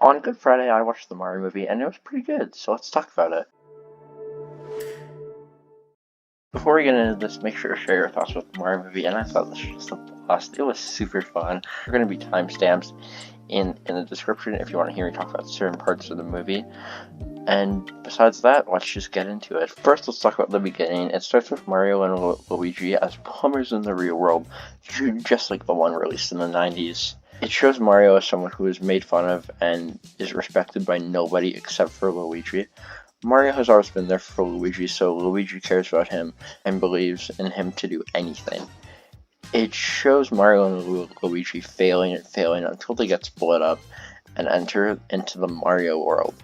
On Good Friday, I watched the Mario movie, and it was pretty good, so let's talk about it. Before we get into this, make sure to share your thoughts about the Mario movie, and I thought this was just a blast. It was super fun. There are going to be timestamps in the description if you want to hear me talk about certain parts of the movie. And besides that, let's just get into it. First, let's talk about the beginning. It starts with Mario and Luigi as plumbers in the real world, just like the one released in the 90s. It shows Mario as someone who is made fun of and is respected by nobody except for Luigi. Mario has always been there for Luigi, so Luigi cares about him and believes in him to do anything. It shows Mario and Luigi failing until they get split up and enter into the Mario world.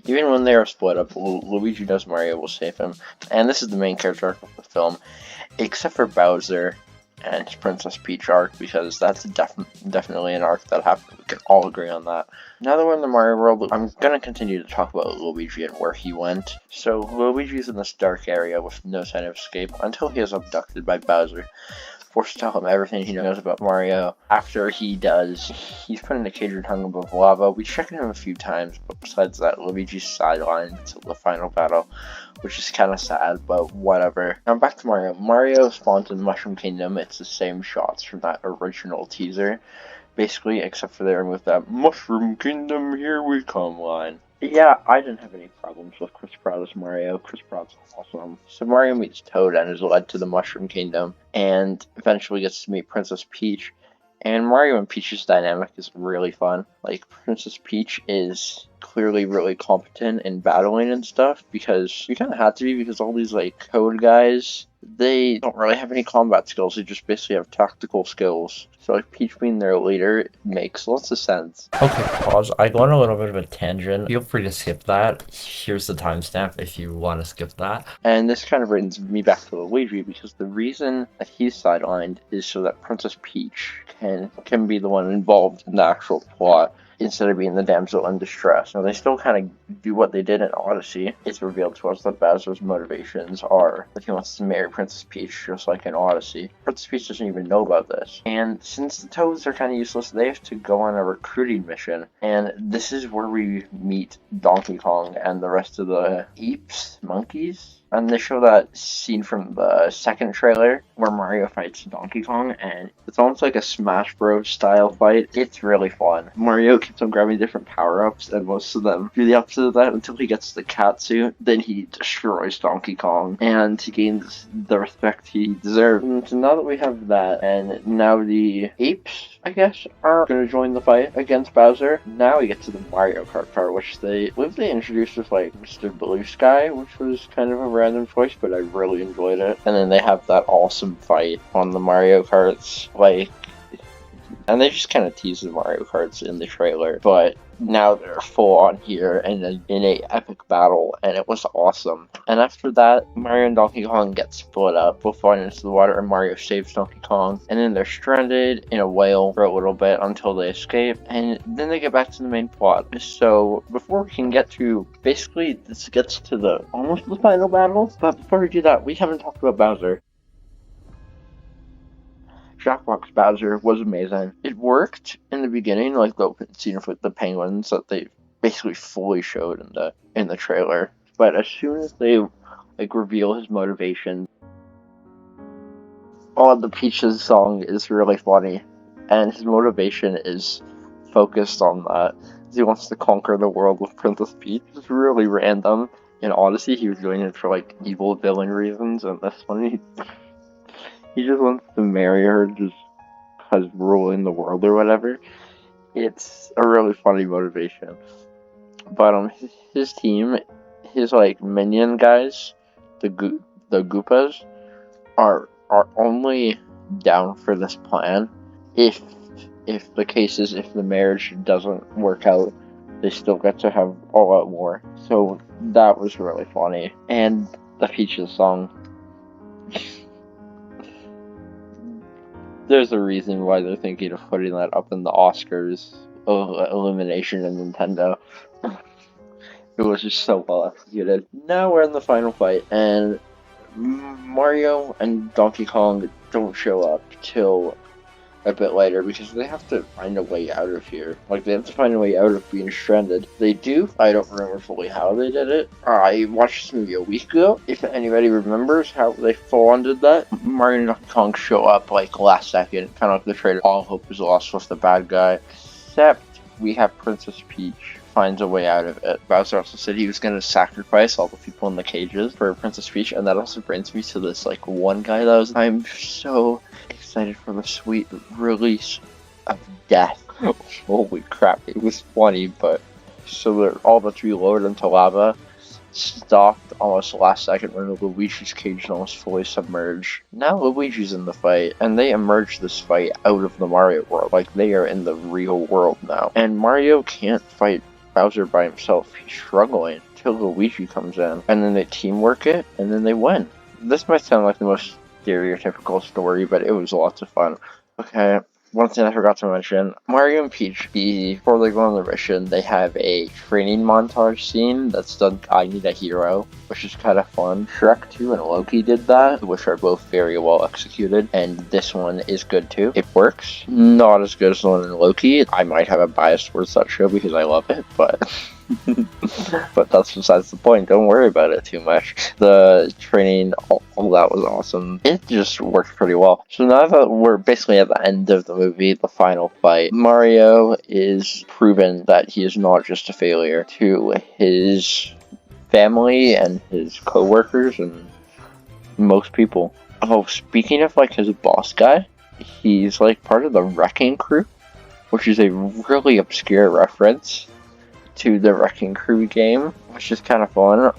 Even when they are split up, Luigi knows Mario will save him, and this is the main character arc of the film, except for Bowser and his Princess Peach arc, because that's definitely an arc that happened. We can all agree on that. Now that we're in the Mario world, I'm gonna continue to talk about Luigi and where he went. So Luigi's in this dark area with no sign of escape until he is abducted by Bowser, forced to tell him everything he knows about Mario. After he does, he's put in a cage and hung above lava. We checked him a few times, but besides that, Luigi's sidelined until the final battle, which is kind of sad, but whatever. Now back to Mario. Mario spawns in Mushroom Kingdom. It's the same shots from that original teaser, basically, except for they removed that Mushroom Kingdom, here we come line. Yeah, I didn't have any problems with Chris Pratt as Mario. Chris Pratt's awesome. So Mario meets Toad and is led to the Mushroom Kingdom, and eventually gets to meet Princess Peach. And Mario and Peach's dynamic is really fun. Like, Princess Peach is clearly really competent in battling and stuff, because she kind of had to be, because all these, like, code guys, they don't really have any combat skills, they just basically have tactical skills. So, like, Peach being their leader makes lots of sense. Okay, pause. I go on a little bit of a tangent. Feel free to skip that. Here's the timestamp if you want to skip that. And this kind of brings me back to Luigi, because the reason that he's sidelined is so that Princess Peach can be the one involved in the actual plot, instead of being the damsel in distress. Now, they still kind of do what they did in Odyssey. It's revealed to us that Bowser's motivations are that he wants to marry Princess Peach, just like in Odyssey. Princess Peach doesn't even know about this. And since the Toads are kind of useless, they have to go on a recruiting mission. And this is where we meet Donkey Kong and the rest of the apes, monkeys. And they show that scene from the second trailer where Mario fights Donkey Kong, and it's almost like a Smash Bros. Style fight. It's really fun. Mario keeps on grabbing different power-ups, and most of them do the opposite of that until he gets the cat suit. Then he destroys Donkey Kong, and he gains the respect he deserves. And so now that we have that, and now the apes, I guess, are going to join the fight against Bowser. Now we get to the Mario Kart part, which they introduced with, like, Mr. Blue Sky, which was kind of a random choice, but I really enjoyed it. And then they have that awesome fight on the Mario Karts, like, and they just kind of tease the Mario Karts in the trailer, but now they're full on here and in a epic battle, and it was awesome. And after that, Mario and Donkey Kong get split up, both falling into the water, and Mario saves Donkey Kong, and then they're stranded in a whale for a little bit until they escape, and then they get back to the main plot. So before we can get to, basically this gets to the almost the final battle, but before we do that, we haven't talked about Bowser. Jackbox Bowser was amazing. It worked in the beginning, like the open scene with the penguins that they basically fully showed in the trailer. But as soon as they reveal his motivation, the Peaches song is really funny, and his motivation is focused on that. He wants to conquer the world with Princess Peach. It's really random. In Odyssey, he was doing it for like evil villain reasons, and this one he just wants to marry her just because ruling the world or whatever. It's a really funny motivation. But his team, his like minion guys, the Goopas, are only down for this plan if the marriage doesn't work out, they still get to have all out war. So that was really funny. And the Peaches song. There's a reason why they're thinking of putting that up in the Oscars elimination of Nintendo. It was just so well executed. Now we're in the final fight, and Mario and Donkey Kong don't show up till a bit later because they have to find a way out of here. Like, they have to find a way out of being stranded. They do. I don't remember fully how they did it. I watched this movie a week ago. If anybody remembers how they full on did that, Mario and Donkey Kong show up like last second, kind of like the trailer. All hope is lost with the bad guy. Except we have Princess Peach finds a way out of it. Bowser also said he was going to sacrifice all the people in the cages for Princess Peach, and that also brings me to this like one guy that I'm so excited for the sweet release of Death. Holy crap, it was funny, but so they're all about to be lowered into lava, stopped almost last second when Luigi's cage is almost fully submerged. Now Luigi's in the fight, and they emerge this fight out of the Mario world, like they are in the real world now. And Mario can't fight Bowser by himself, he's struggling till Luigi comes in, and then they teamwork it, and then they win. This might sound like the most stereotypical story, but it was lots of fun. Okay, one thing I forgot to mention, Mario and Peach, before they go on the mission, they have a training montage scene that's done I Need a Hero, which is kind of fun. Shrek 2 and Loki did that, which are both very well executed, and this one is good too. It works. Not as good as the one in Loki. I might have a bias towards that show because I love it, but but that's besides the point. Don't worry about it too much. The training, all that was awesome. It just worked pretty well. So now that we're basically at the end of the movie, the final fight, Mario is proven that he is not just a failure to his family and his co-workers and most people. Oh, speaking of like his boss guy, he's like part of the Wrecking Crew, which is a really obscure reference to the Wrecking Crew game, which is kind of fun.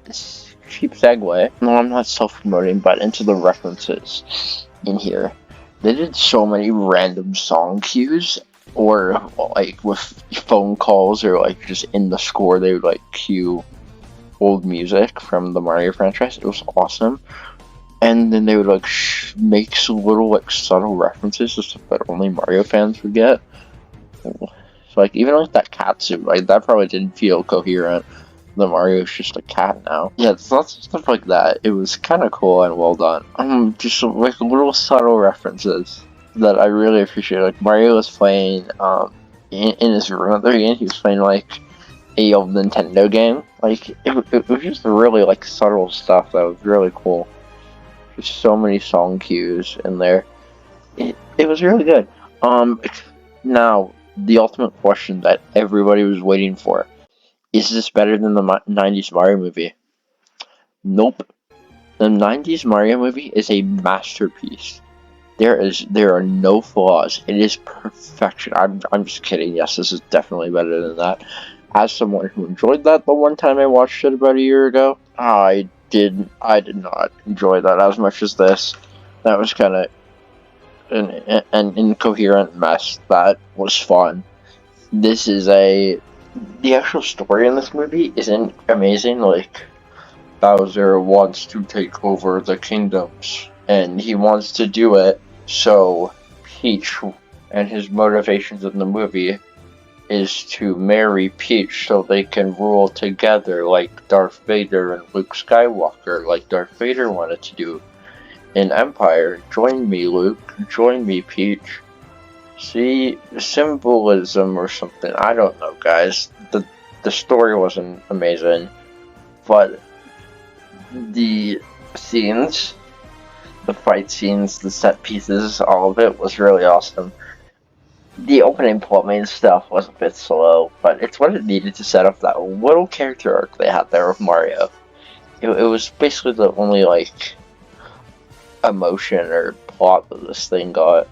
It's a cheap segue. No, I'm not self-promoting, but into the references in here. They did so many random song cues, or like with phone calls, or like just in the score, they would like cue old music from the Mario franchise. It was awesome. And then they would like make some little like subtle references to stuff that only Mario fans would get. So like even like that cat suit, like that probably didn't feel coherent. The Mario's just a cat now. Yeah, it's lots of stuff like that. It was kind of cool and well done. Just like little subtle references that I really appreciate. Like Mario was playing in his room at the beginning. He was playing like a old Nintendo game. Like it was just really like subtle stuff that was really cool. There's so many song cues in there. It was really good. Now the ultimate question that everybody was waiting for: is this better than the 90s Mario movie? Nope. The 90s Mario movie is a masterpiece. There are no flaws. It is perfection. I'm just kidding. Yes, this is definitely better than that. As someone who enjoyed that the one time I watched it about a year ago, I did not enjoy that as much as this. That was kind of an incoherent mess that was fun. This is the actual story in this movie isn't amazing. Like, Bowser wants to take over the kingdoms, and he wants to do it so Peach, and his motivations in the movie is to marry Peach so they can rule together like Darth Vader and Luke Skywalker, like Darth Vader wanted to do in Empire. Join me, Luke. Join me, Peach. See, symbolism or something. I don't know, guys. The story wasn't amazing, but the scenes, the fight scenes, the set pieces, all of it was really awesome. The opening plot main stuff was a bit slow, but it's what it needed to set up that little character arc they had there with Mario. It was basically the only like emotion or plot that this thing got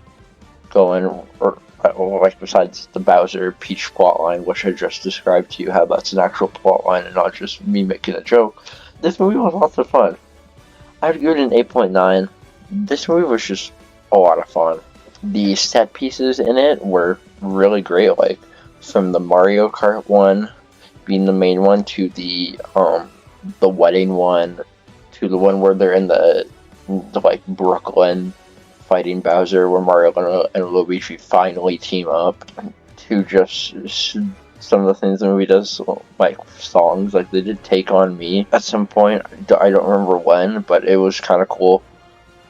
going, or like besides the Bowser Peach plotline, which I just described to you, how that's an actual plotline and not just me making a joke. This movie was lots of fun. I'd give it an 8.9. This movie was just a lot of fun. The set pieces in it were really great, like from the Mario Kart one being the main one to the wedding one to the one where they're in the like Brooklyn fighting Bowser, where Mario and Luigi finally team up, to just some of the things the movie does, like songs, like they did Take On Me at some point. I don't remember when, but it was kind of cool.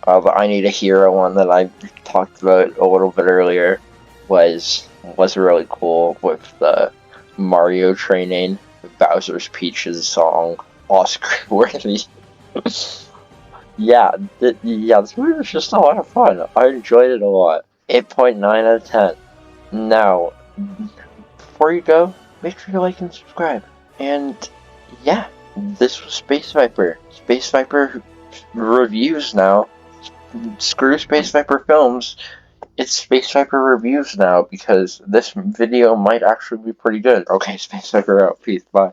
The I Need a Hero one that I talked about a little bit earlier was really cool with the Mario training. Bowser's Peach's song, Oscar worthy. Yeah, this movie was just a lot of fun. I enjoyed it a lot. 8.9 out of 10. Now, before you go, make sure to like and subscribe. And yeah, this was Space Viper. Space Viper reviews now. Screw Space Viper Films. It's Space Viper reviews now because this video might actually be pretty good. Okay, Space Viper out. Peace. Bye.